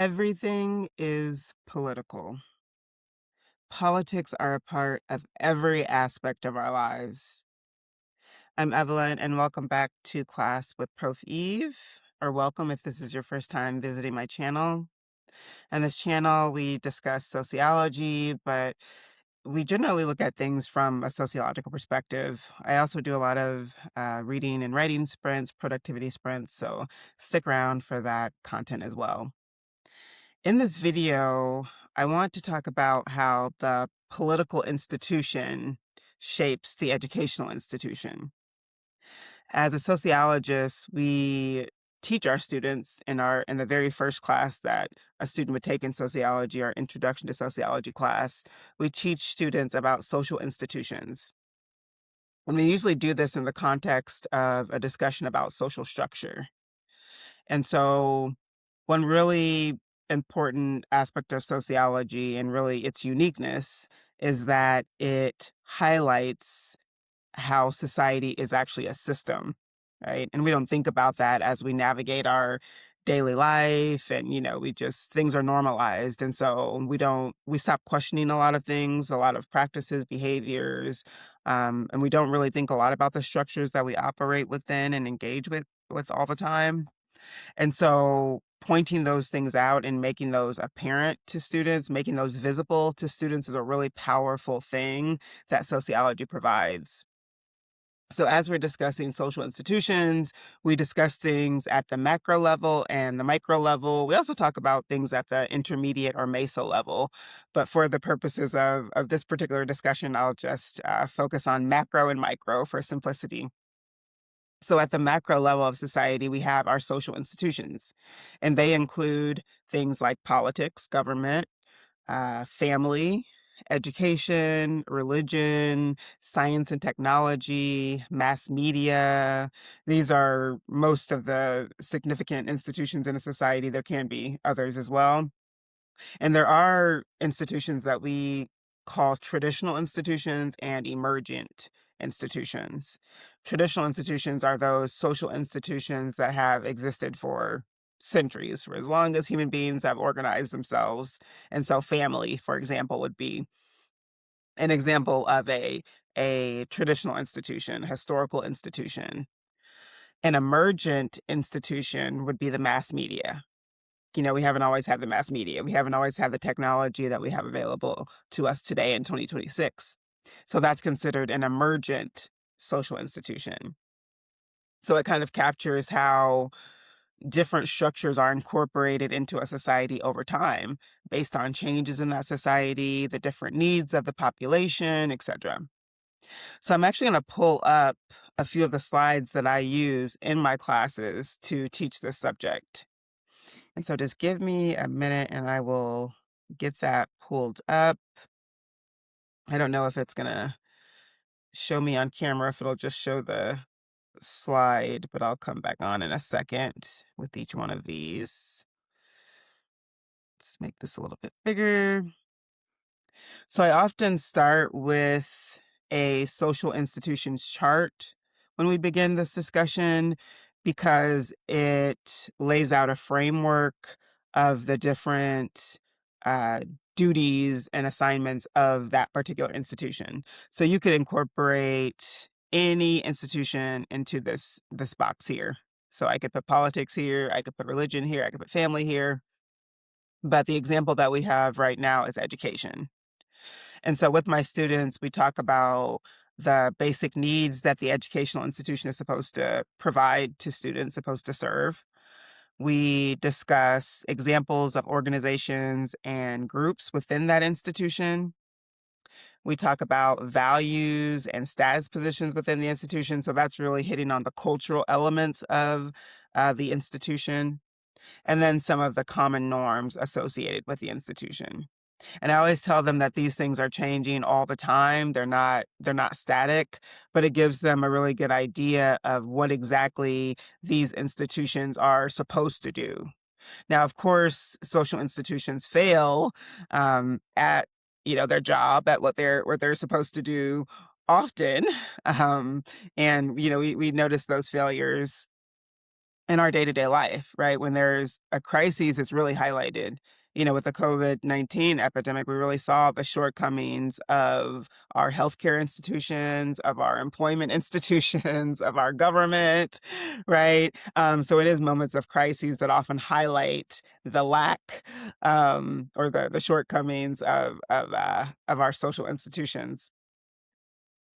Everything is political. Politics are a part of every aspect of our lives. I'm Evelyn, and welcome back to class with Prof. Eve, or welcome if this is your first time visiting my channel. On this channel, we discuss sociology, but we generally look at things from a sociological perspective. I also do a lot of reading and writing sprints, productivity sprints, so stick around for that content as well. In this video, I want to talk about how the political institution shapes the educational institution. As a sociologist, we teach our students in the very first class that a student would take in sociology, our introduction to sociology class. We teach students about social institutions. And we usually do this in the context of a discussion about social structure. And so one really important aspect of sociology and really its uniqueness is that it highlights how society is actually a system, right? And we don't think about that as we navigate our daily life and things are normalized, and so we stop questioning a lot of things, a lot of practices, behaviors, and we don't really think a lot about the structures that we operate within and engage with all the time. And so pointing those things out and making those apparent to students, making those visible to students is a really powerful thing that sociology provides. So as we're discussing social institutions, we discuss things at the macro level and the micro level. We also talk about things at the intermediate or meso level. But for the purposes of this particular discussion, I'll just focus on macro and micro for simplicity. So at the macro level of society, we have our social institutions, and they include things like politics, government, family, education, religion, science and technology, mass media. These are most of the significant institutions in a society. There can be others as well. And there are institutions that we call traditional institutions and emergent institutions. Traditional institutions are those social institutions that have existed for centuries, for as long as human beings have organized themselves. And so family, for example, would be an example of a traditional institution, historical institution. An emergent institution would be the mass media. We haven't always had the mass media. We haven't always had the technology that we have available to us today in 2026. So that's considered an emergent social institution. So it kind of captures how different structures are incorporated into a society over time based on changes in that society, the different needs of the population, etc. So I'm actually going to pull up a few of the slides that I use in my classes to teach this subject. And so just give me a minute and I will get that pulled up. I don't know if it's going to show me on camera, if it'll just show the slide, but I'll come back on in a second with each one of these. Let's make this a little bit bigger. So I often start with a social institutions chart when we begin this discussion because it lays out a framework of the different uh, duties and assignments of that particular institution. So you could incorporate any institution into this box here. So I could put politics here, I could put religion here, I could put family here. But the example that we have right now is education. And so with my students, we talk about the basic needs that the educational institution is supposed to provide to students, supposed to serve. We discuss examples of organizations and groups within that institution. We talk about values and status positions within the institution. So that's really hitting on the cultural elements of the institution, and then some of the common norms associated with the institution. And I always tell them that these things are changing all the time. They're not static, but it gives them a really good idea of what exactly these institutions are supposed to do. Now, of course, social institutions fail at their job, at what they're supposed to do often, and we notice those failures in our day-to-day life, right? When there's a crisis, it's really highlighted. With the COVID-19 epidemic, we really saw the shortcomings of our healthcare institutions, of our employment institutions, of our government, right? So it is moments of crises that often highlight the lack, or the shortcomings of our social institutions.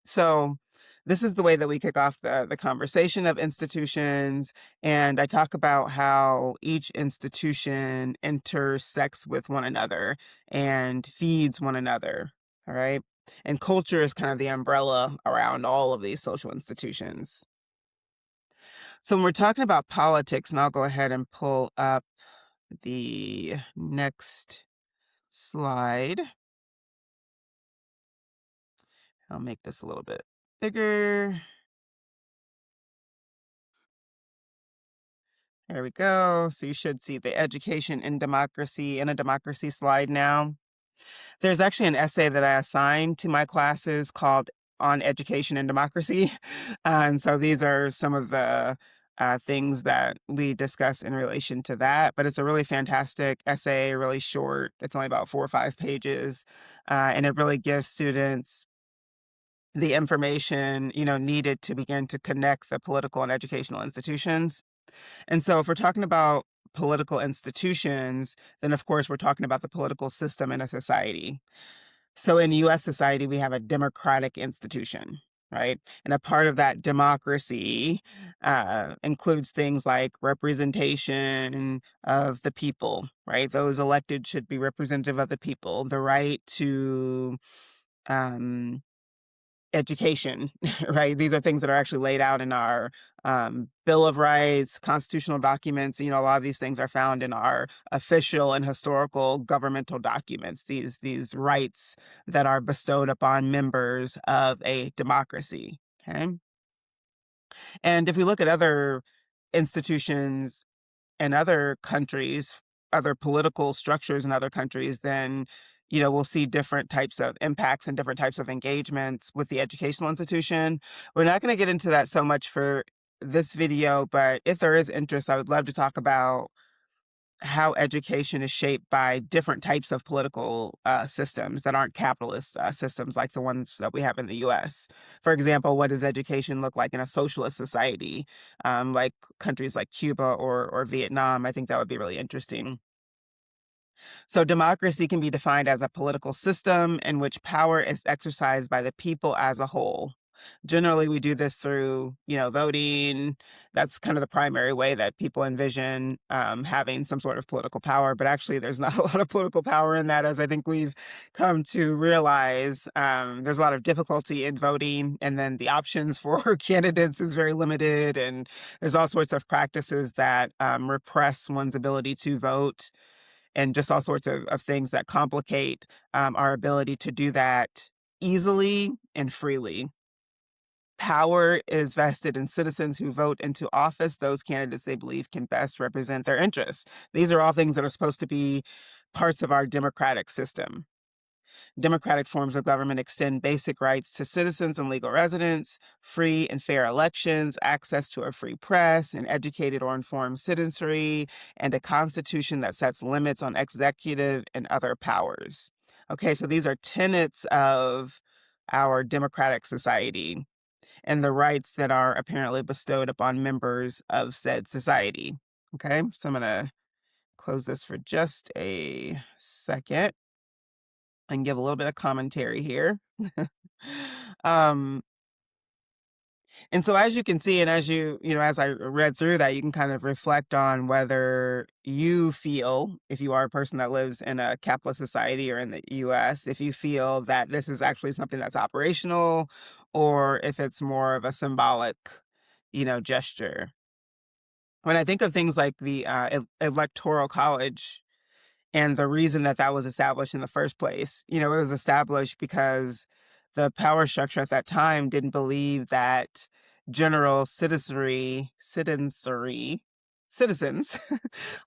So this is the way that we kick off the conversation of institutions. And I talk about how each institution intersects with one another and feeds one another. All right. And culture is kind of the umbrella around all of these social institutions. So when we're talking about politics, and I'll go ahead and pull up the next slide. I'll make this a little bit bigger. There we go. So you should see the education in democracy in a democracy slide now. There's actually an essay that I assigned to my classes called On Education and Democracy. And so these are some of the things that we discuss in relation to that. But it's a really fantastic essay, really short. It's only about 4 or 5 pages. And it really gives students the information, needed to begin to connect the political and educational institutions. And so if we're talking about political institutions, then of course we're talking about the political system in a society. So in US society, we have a democratic institution, right? And a part of that democracy includes things like representation of the people, right? Those elected should be representative of the people, the right to um, education, right? These are things that are actually laid out in our Bill of Rights, constitutional documents. A lot of these things are found in our official and historical governmental documents, these rights that are bestowed upon members of a democracy. Okay. And if we look at other institutions in other countries, other political structures in other countries, then we'll see different types of impacts and different types of engagements with the educational institution. We're not going to get into that so much for this video, but if there is interest, I would love to talk about how education is shaped by different types of political systems that aren't capitalist systems like the ones that we have in the US. For example, what does education look like in a socialist society, like countries like Cuba or Vietnam? I think that would be really interesting. So democracy can be defined as a political system in which power is exercised by the people as a whole. Generally, we do this through, voting. That's kind of the primary way that people envision having some sort of political power. But actually, there's not a lot of political power in that, as I think we've come to realize. There's a lot of difficulty in voting, and then the options for candidates is very limited. And there's all sorts of practices that repress one's ability to vote, and just all sorts of things that complicate our ability to do that easily and freely. Power is vested in citizens who vote into office those candidates they believe can best represent their interests. These are all things that are supposed to be parts of our democratic system. Democratic forms of government extend basic rights to citizens and legal residents, free and fair elections, access to a free press, an educated or informed citizenry, and a constitution that sets limits on executive and other powers. Okay, so these are tenets of our democratic society and the rights that are apparently bestowed upon members of said society. Okay, so I'm going to close this for just a second and give a little bit of commentary here. um, and so as you can see, and as I read through that, you can kind of reflect on whether you feel, if you are a person that lives in a capitalist society or in the US, if you feel that this is actually something that's operational, or if it's more of a symbolic, gesture. When I think of things like the Electoral College, and the reason that that was established in the first place, it was established because the power structure at that time didn't believe that general citizens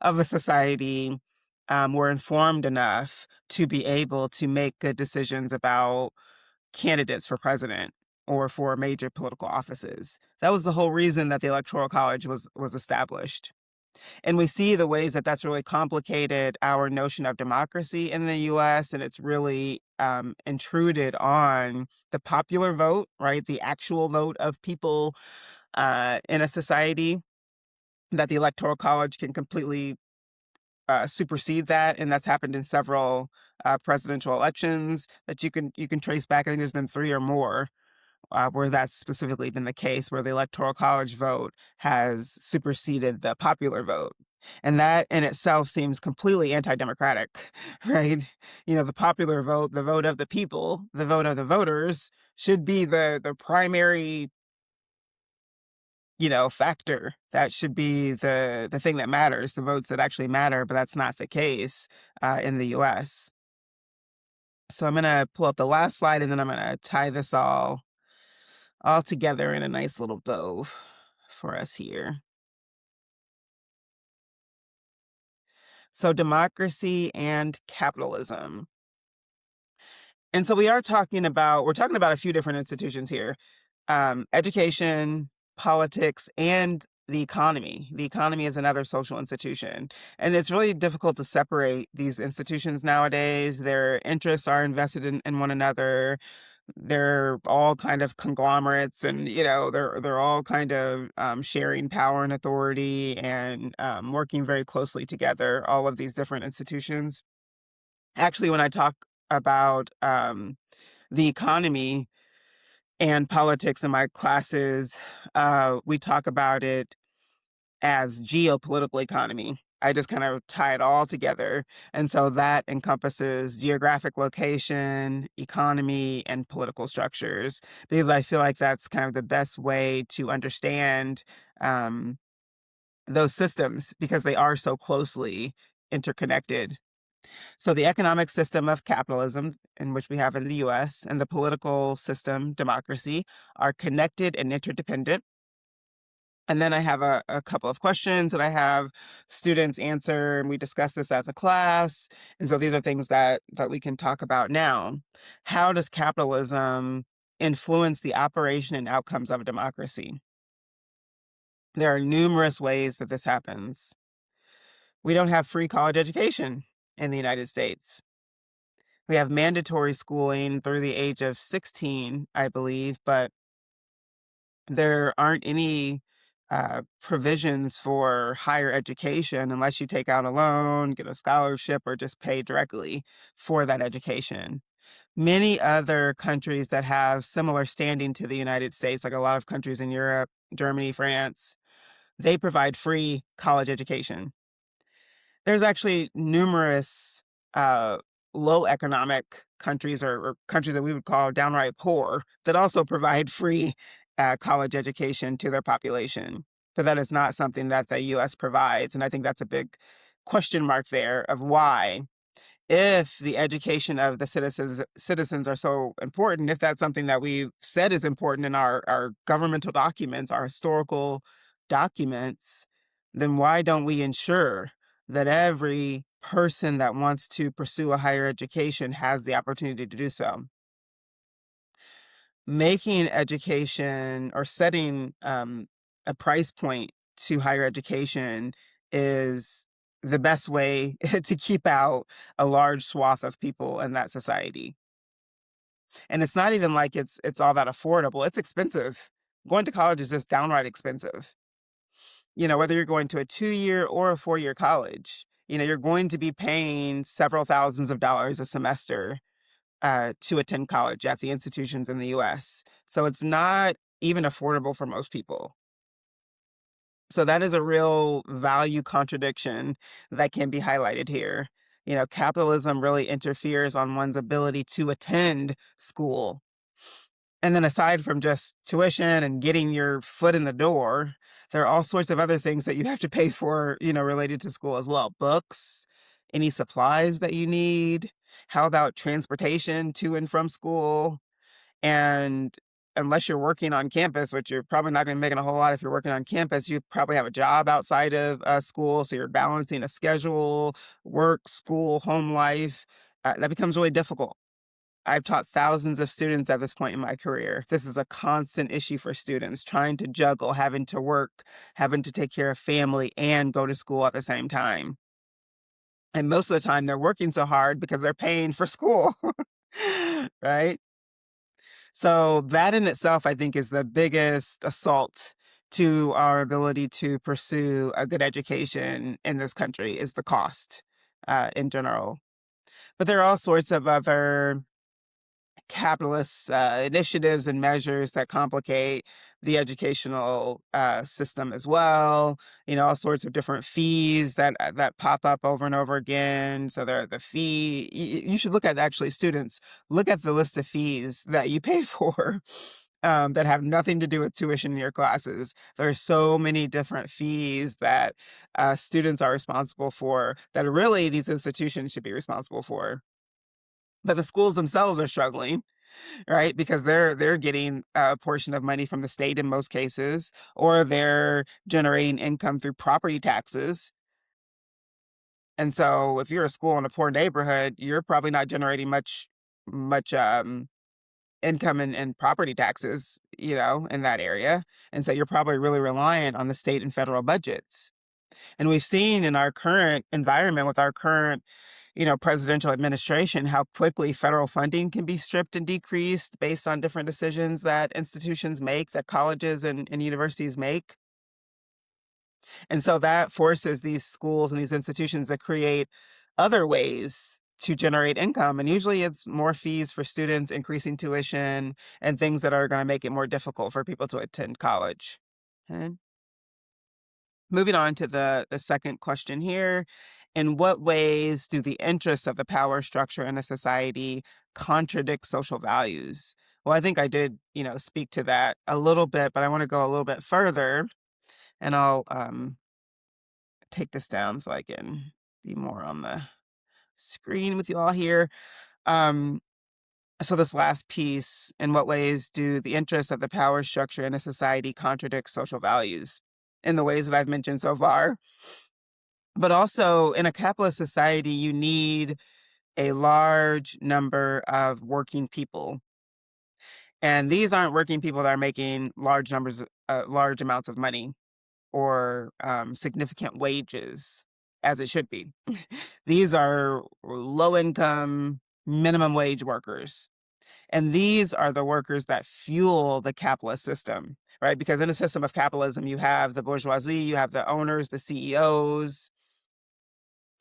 of a society were informed enough to be able to make good decisions about candidates for president. or for major political offices. That was the whole reason that the Electoral College was established. And we see the ways that that's really complicated our notion of democracy in the US, and it's really intruded on the popular vote, right? The actual vote of people in a society, that the Electoral College can completely supersede that. And that's happened in several presidential elections that you can trace back. I think there's been three or more where that's specifically been the case, where the Electoral College vote has superseded the popular vote. And that in itself seems completely anti-democratic, right? The popular vote, the vote of the people, the vote of the voters, should be the primary, factor. That should be the thing that matters, the votes that actually matter, but that's not the case in the US. So I'm going to pull up the last slide, and then I'm going to tie this all together in a nice little bow for us here. So democracy and capitalism. And so we're talking about a few different institutions here. Education, politics, and the economy. The economy is another social institution. And it's really difficult to separate these institutions nowadays. Their interests are invested in one another. They're all kind of conglomerates, and they're all kind of sharing power and authority, and working very closely together, all of these different institutions. Actually, when I talk about the economy and politics in my classes, we talk about it as geopolitical economy. I just kind of tie it all together. And so that encompasses geographic location, economy, and political structures, because I feel like that's kind of the best way to understand um, those systems, because they are so closely interconnected. So the economic system of capitalism, in which we have in the US, and the political system, democracy, are connected and interdependent. And then I have a couple of questions that I have students answer, and we discuss this as a class. And so these are things that we can talk about now. How does capitalism influence the operation and outcomes of democracy? There are numerous ways that this happens. We don't have free college education in the United States. We have mandatory schooling through the age of 16, I believe, but there aren't any provisions for higher education unless you take out a loan, get a scholarship, or just pay directly for that education. Many other countries that have similar standing to the United States, like a lot of countries in Europe, Germany, France, they provide free college education. There's actually numerous uh, low economic countries, or countries that we would call downright poor, that also provide free college education to their population. But that is not something that the US provides. And I think that's a big question mark there of why. If the education of the citizens are so important, if that's something that we've said is important in our governmental documents, our historical documents, then why don't we ensure that every person that wants to pursue a higher education has the opportunity to do so? Making education, or setting a price point to higher education, is the best way to keep out a large swath of people in that society. And it's not even like it's all that affordable. It's expensive. Going to college is just downright expensive. Whether you're going to a 2-year or a 4-year college, you're going to be paying several thousands of dollars a semester to attend college at the institutions in the US. So it's not even affordable for most people. So that is a real value contradiction that can be highlighted here. Capitalism really interferes on one's ability to attend school. And then aside from just tuition and getting your foot in the door, there are all sorts of other things that you have to pay for, related to school as well. Books, any supplies that you need. How about transportation to and from school? And unless you're working on campus, which you're probably not going to be making a whole lot if you're working on campus, you probably have a job outside of school. So you're balancing a schedule, work, school, home life. That becomes really difficult. I've taught thousands of students at this point in my career. This is a constant issue for students trying to juggle, having to work, having to take care of family, and go to school at the same time. And most of the time, they're working so hard because they're paying for school, right? So that in itself, I think, is the biggest assault to our ability to pursue a good education in this country is the cost in general. But there are all sorts of other capitalist initiatives and measures that complicate the educational system as well. You know, all sorts of different fees that pop up over and over again. So there, the fee. You should look at, actually, students, look at the list of fees that you pay for. That have nothing to do with tuition in your classes. There are so many different fees that students are responsible for that really these institutions should be responsible for. But the schools themselves are struggling, right? Because they're getting a portion of money from the state in most cases, or they're generating income through property taxes. And so if you're a school in a poor neighborhood, you're probably not generating much income and property taxes, in that area. And so you're probably really reliant on the state and federal budgets. And we've seen in our current environment with our current, presidential administration, how quickly federal funding can be stripped and decreased based on different decisions that institutions make, that colleges and universities make. And so that forces these schools and these institutions to create other ways to generate income. And usually it's more fees for students, increasing tuition, and things that are going to make it more difficult for people to attend college. Okay. Moving on to the second question here. In what ways do the interests of the power structure in a society contradict social values? Well, I think I did, speak to that a little bit, but I want to go a little bit further, and I'll take this down so I can be more on the screen with you all here. Um, so this last piece, in what ways do the interests of the power structure in a society contradict social values? In the ways that I've mentioned so far. But also, in a capitalist society, you need a large number of working people. And these aren't working people that are making large amounts of money, or significant wages, as it should be. These are low income, minimum wage workers. And these are the workers that fuel the capitalist system, right? Because in a system of capitalism, you have the bourgeoisie, you have the owners, the CEOs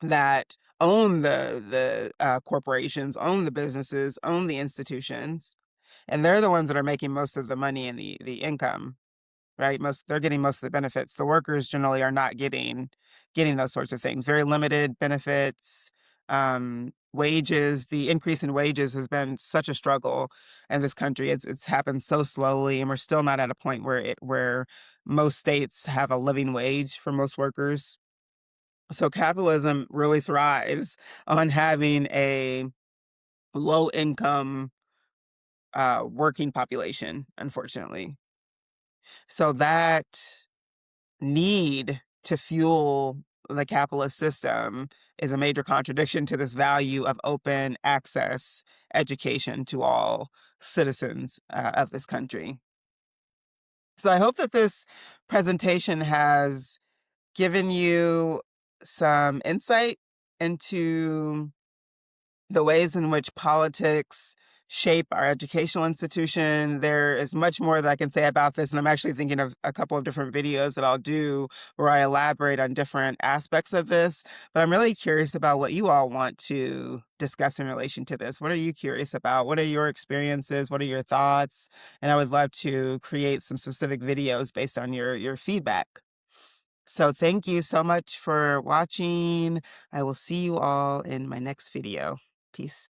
that own the corporations, own the businesses, own the institutions, and they're the ones that are making most of the money and the income, right? They're getting most of the benefits. The workers generally are not getting those sorts of things. Very limited benefits, wages. The increase in wages has been such a struggle in this country. It's happened so slowly, and we're still not at a point where most states have a living wage for most workers. So capitalism really thrives on having a low income working population, unfortunately. So that need to fuel the capitalist system is a major contradiction to this value of open access education to all citizens of this country. So I hope that this presentation has given you some insight into the ways in which politics shape our educational institution. There is much more that I can say about this, and I'm actually thinking of a couple of different videos that I'll do where I elaborate on different aspects of this. But I'm really curious about what you all want to discuss in relation to this. What are you curious about? What are your experiences? What are your thoughts? And I would love to create some specific videos based on your feedback. So thank you so much for watching. I will see you all in my next video. Peace.